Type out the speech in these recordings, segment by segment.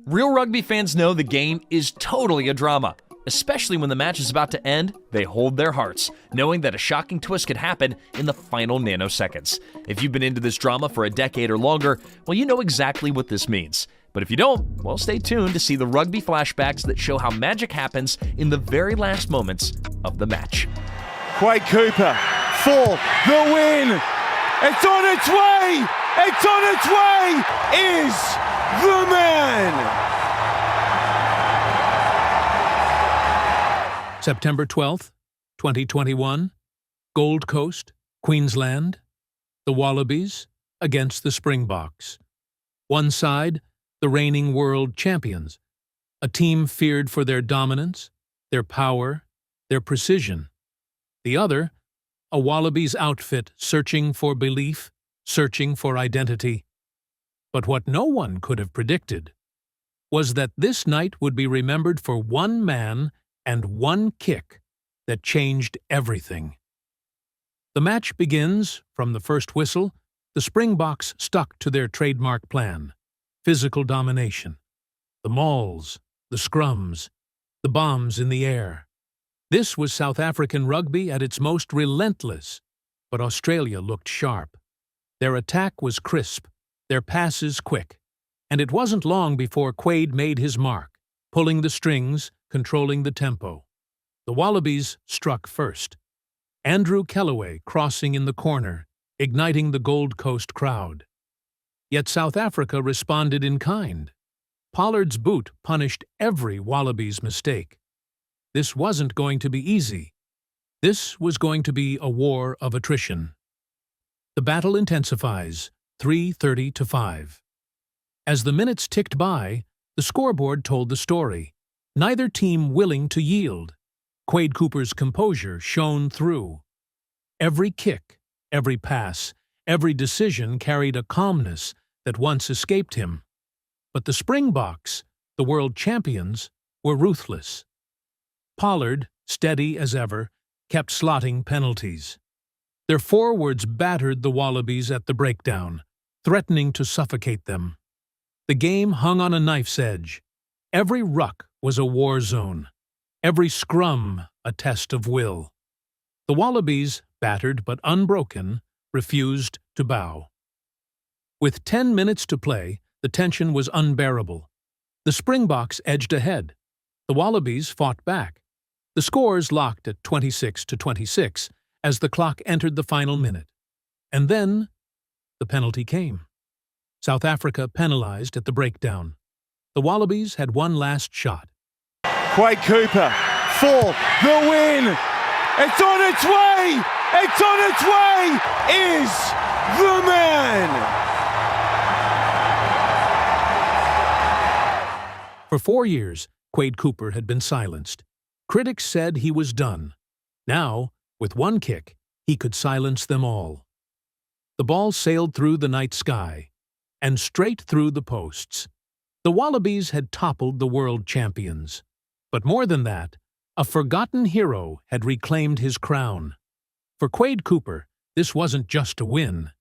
Real rugby fans know the game is totally a drama. Especially when the match is about to end, they hold their hearts, knowing that a shocking twist could happen in the final nanoseconds. If you've been into this drama for a decade or longer, well, you know exactly what this means. But if you don't, well, stay tuned to see the rugby flashbacks that show how magic happens in the very last moments of the match. Quade Cooper for the win. It's on its way. It's on its way. Is the man. September 12th, 2021, Gold Coast, Queensland, the Wallabies against the Springboks. One side, the reigning world champions, a team feared for their dominance, their power, their precision. The other, a Wallabies outfit searching for belief, searching for identity. But what no one could have predicted was that this night would be remembered for one man and one kick that changed everything. The match begins, from the first whistle, the Springboks stuck to their trademark plan: physical domination. The mauls, the scrums, the bombs in the air. This was South African rugby at its most relentless, but Australia looked sharp. Their attack was crisp, their passes quick, and it wasn't long before Quade made his mark, pulling the strings, controlling the tempo. The Wallabies struck first. Andrew Kellaway crossing in the corner, igniting the Gold Coast crowd. Yet South Africa responded in kind. Pollard's boot punished every Wallabies mistake. This wasn't going to be easy. This was going to be a war of attrition. The battle intensifies, 3:30-5. As the minutes ticked by, the scoreboard told the story. Neither team willing to yield. Quade Cooper's composure shone through. Every kick, every pass, every decision carried a calmness that once escaped him. But the Springboks, the world champions, were ruthless. Pollard, steady as ever, kept slotting penalties. Their forwards battered the Wallabies at the breakdown, threatening to suffocate them. The game hung on a knife's edge. Every ruck was a war zone. Every scrum a test of will. The Wallabies, battered but unbroken, refused to bow. With 10 minutes to play, the tension was unbearable. The Springboks edged ahead. The Wallabies fought back. The scores locked at 26-26 as the clock entered the final minute. And then, the penalty came. South Africa penalized at the breakdown. The Wallabies had one last shot. Quade Cooper for the win. It's on its way. It's on its way. Is the man. For 4 years, Quade Cooper had been silenced. Critics said he was done. Now, with one kick, he could silence them all. The ball sailed through the night sky and straight through the posts. The Wallabies had toppled the world champions. But more than that, a forgotten hero had reclaimed his crown. For Quade Cooper, this wasn't just a win.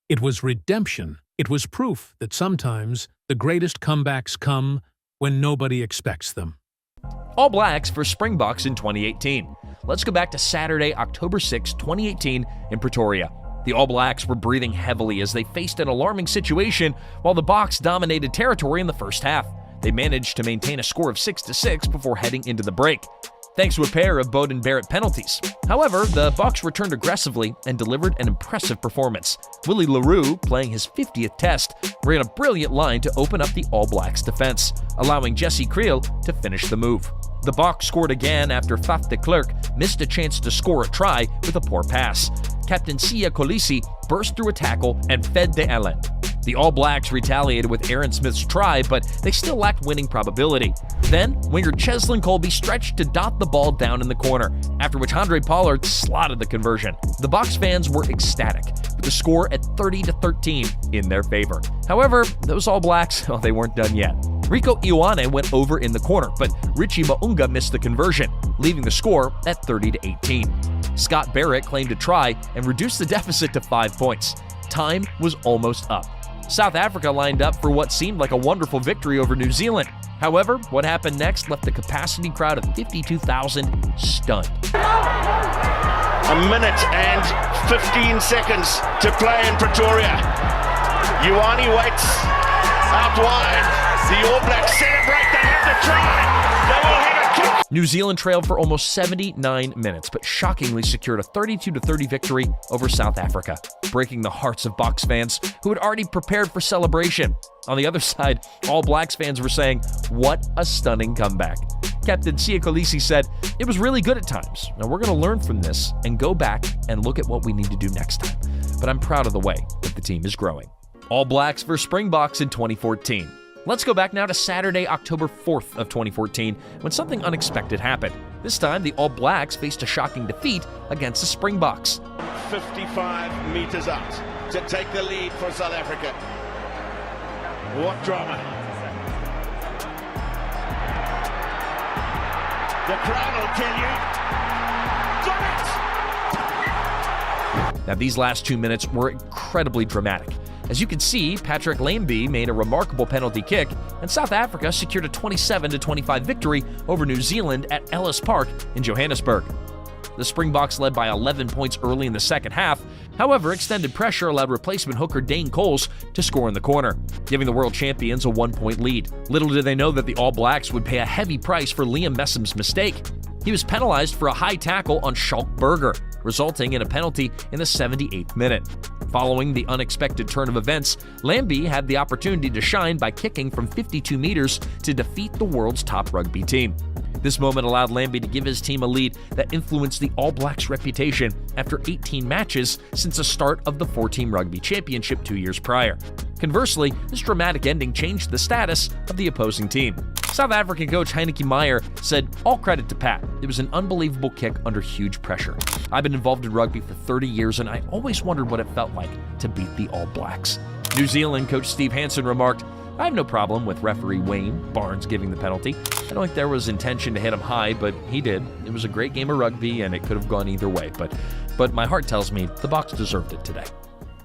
It was redemption. It was proof that sometimes the greatest comebacks come when nobody expects them. All Blacks for Springboks in 2018. Let's go back to Saturday, October 6, 2018 in Pretoria. The All Blacks were breathing heavily as they faced an alarming situation while the Boks dominated territory in the first half. They managed to maintain a score of 6-6 before heading into the break, thanks to a pair of Beauden Barrett penalties. However, the Boks returned aggressively and delivered an impressive performance. Willie Leroux, playing his 50th test, ran a brilliant line to open up the All Blacks defense, allowing Jesse Kriel to finish the move. The Boks scored again after Faf de Klerk missed a chance to score a try with a poor pass. Captain Siya Kolisi burst through a tackle and fed de Allen. The All Blacks retaliated with Aaron Smith's try, but they still lacked winning probability. Then, winger Cheslin Colby stretched to dot the ball down in the corner, after which Andre Pollard slotted the conversion. The Boks fans were ecstatic, with the score at 30-13 in their favor. However, those All Blacks, they weren't done yet. Rico Ioane went over in the corner, but Richie Mo'unga missed the conversion, leaving the score at 30-18. Scott Barrett claimed a try and reduced the deficit to 5 points. Time was almost up. South Africa lined up for what seemed like a wonderful victory over New Zealand. However, what happened next left the capacity crowd of 52,000 stunned. A minute and 15 seconds to play in Pretoria. Ioane waits out wide. The All Blacks celebrate. They have the try. They will have a kick. New Zealand trailed for almost 79 minutes, but shockingly secured a 32-30 victory over South Africa, breaking the hearts of Boks fans who had already prepared for celebration. On the other side, All Blacks fans were saying, "What a stunning comeback." Captain Siya Kolisi said, "It was really good at times. Now we're going to learn from this and go back and look at what we need to do next time. But I'm proud of the way that the team is growing." All Blacks versus Springboks in 2014. Let's go back now to Saturday, October 4th of 2014, when something unexpected happened. This time, the All Blacks faced a shocking defeat against the Springboks. 55 meters out to take the lead for South Africa. What drama. The crowd will tell you. Got it! Now, these last 2 minutes were incredibly dramatic. As you can see, Patrick Lambi made a remarkable penalty kick, and South Africa secured a 27-25 victory over New Zealand at Ellis Park in Johannesburg. The Springboks led by 11 points early in the second half. However, extended pressure allowed replacement hooker Dane Coles to score in the corner, giving the world champions a 1-point lead. Little did they know that the All Blacks would pay a heavy price for Liam Messam's mistake. He was penalized for a high tackle on Schalk Burger, resulting in a penalty in the 78th minute. Following the unexpected turn of events, Lambi had the opportunity to shine by kicking from 52 meters to defeat the world's top rugby team. This moment allowed Lambi to give his team a lead that influenced the All Blacks' reputation after 18 matches since the start of the 4-team rugby championship 2 years prior. Conversely, this dramatic ending changed the status of the opposing team. South African coach Heineke Meyer said, "All credit to Pat. It was an unbelievable kick under huge pressure. I've been involved in rugby for 30 years and I always wondered what it felt like to beat the All Blacks." New Zealand coach Steve Hansen remarked, "I have no problem with referee Wayne Barnes giving the penalty. I don't think there was intention to hit him high, but he did. It was a great game of rugby and it could have gone either way, but my heart tells me the Boks deserved it today."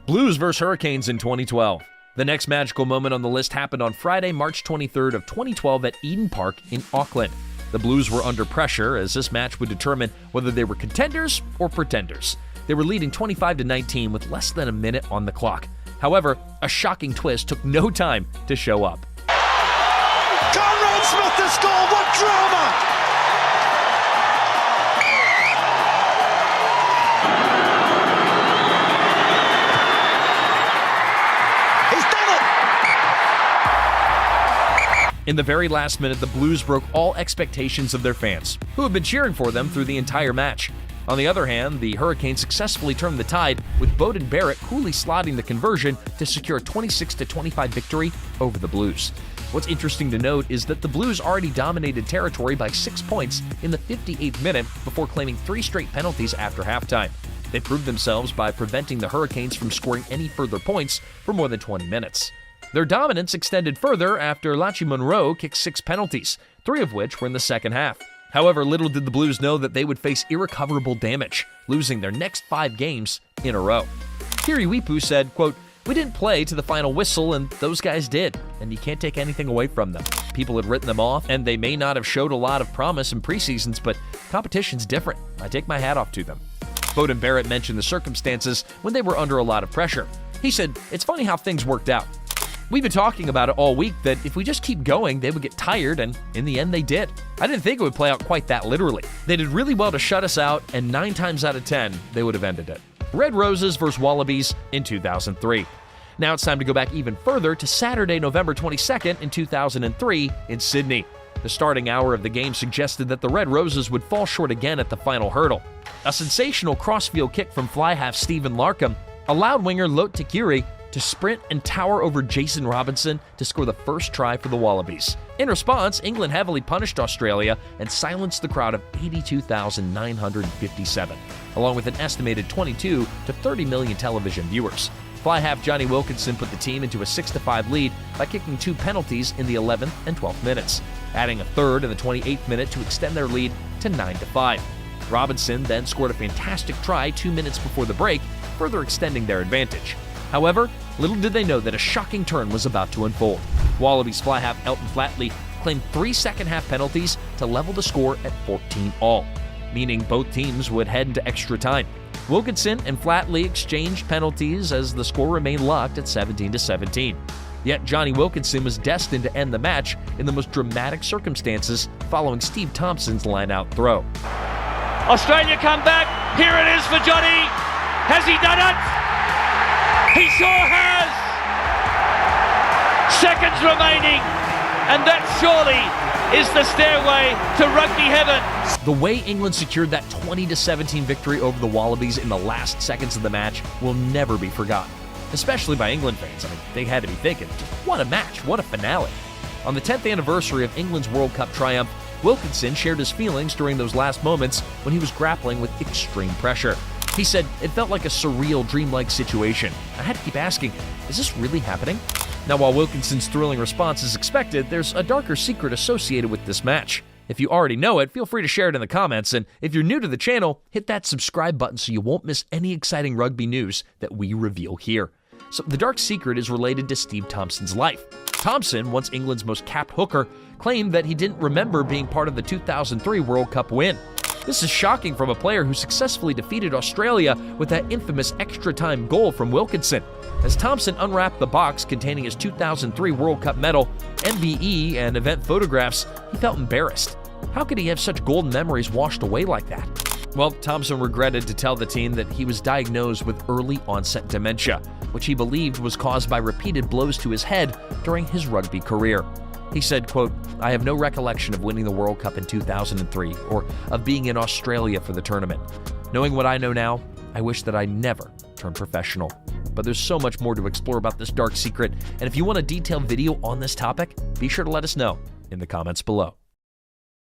Blues versus Hurricanes in 2012. The next magical moment on the list happened on Friday, March 23rd of 2012 at Eden Park in Auckland. The Blues were under pressure as this match would determine whether they were contenders or pretenders. They were leading 25-19 with less than a minute on the clock. However, a shocking twist took no time to show up. Conrad Smith to score! What drama! In the very last minute, the Blues broke all expectations of their fans, who had been cheering for them through the entire match. On the other hand, the Hurricanes successfully turned the tide, with Beauden Barrett coolly slotting the conversion to secure a 26-25 victory over the Blues. What's interesting to note is that the Blues already dominated territory by 6 points in the 58th minute before claiming 3 straight penalties after halftime. They proved themselves by preventing the Hurricanes from scoring any further points for more than 20 minutes. Their dominance extended further after Lachi Monroe kicked 6 penalties, 3 of which were in the second half. However, little did the Blues know that they would face irrecoverable damage, losing their next 5 games in a row. Kiri Wipu said, quote, "We didn't play to the final whistle, and those guys did, and you can't take anything away from them. People had written them off, and they may not have showed a lot of promise in preseasons, but competition's different. I take my hat off to them." Beauden Barrett mentioned the circumstances when they were under a lot of pressure. He said, "It's funny how things worked out. We've been talking about it all week that if we just keep going, they would get tired, and in the end they did. I didn't think it would play out quite that literally. They did really well to shut us out, and 9 times out of 10, they would have ended it." Red Roses versus Wallabies in 2003. Now it's time to go back even further to Saturday, November 22nd in 2003 in Sydney. The starting hour of the game suggested that the Red Roses would fall short again at the final hurdle. A sensational crossfield kick from fly half Stephen Larkham allowed winger Lot Tekiri to sprint and tower over Jason Robinson to score the first try for the Wallabies. In response, England heavily punished Australia and silenced the crowd of 82,957, along with an estimated 22 to 30 million television viewers. Fly half Johnny Wilkinson put the team into a 6-5 lead by kicking 2 penalties in the 11th and 12th minutes, adding a third in the 28th minute to extend their lead to 9-5. Robinson then scored a fantastic try 2 minutes before the break, further extending their advantage. However, Little did they know that a shocking turn was about to unfold. Wallabies fly half Elton Flatley claimed 3 second-half penalties to level the score at 14-all, meaning both teams would head into extra time. Wilkinson and Flatley exchanged penalties as the score remained locked at 17-17. Yet Johnny Wilkinson was destined to end the match in the most dramatic circumstances following Steve Thompson's line-out throw. Australia come back. Here it is for Johnny. Has he done it? He sure has. Seconds remaining, and that surely is the stairway to rugby heaven. The way England secured that 20-17 victory over the Wallabies in the last seconds of the match will never be forgotten, especially by England fans. I mean, they had to be thinking, what a match, what a finale. On the 10th anniversary of England's World Cup triumph, Wilkinson shared his feelings during those last moments when he was grappling with extreme pressure. He said, "It felt like a surreal, dreamlike situation. I had to keep asking, is this really happening?" Now, while Wilkinson's thrilling response is expected, there's a darker secret associated with this match. If you already know it, feel free to share it in the comments, and if you're new to the channel, hit that subscribe button so you won't miss any exciting rugby news that we reveal here. So the dark secret is related to Steve Thompson's life. Thompson, once England's most capped hooker, claimed that he didn't remember being part of the 2003 World Cup win. This is shocking from a player who successfully defeated Australia with that infamous extra-time goal from Wilkinson. As Thompson unwrapped the box containing his 2003 World Cup medal, MBE, and event photographs, he felt embarrassed. How could he have such golden memories washed away like that? Well, Thompson regretted to tell the team that he was diagnosed with early-onset dementia, which he believed was caused by repeated blows to his head during his rugby career. He said, quote, "I have no recollection of winning the World Cup in 2003 or of being in Australia for the tournament. Knowing what I know now, I wish that I never turned professional." But there's so much more to explore about this dark secret, and if you want a detailed video on this topic, be sure to let us know in the comments below.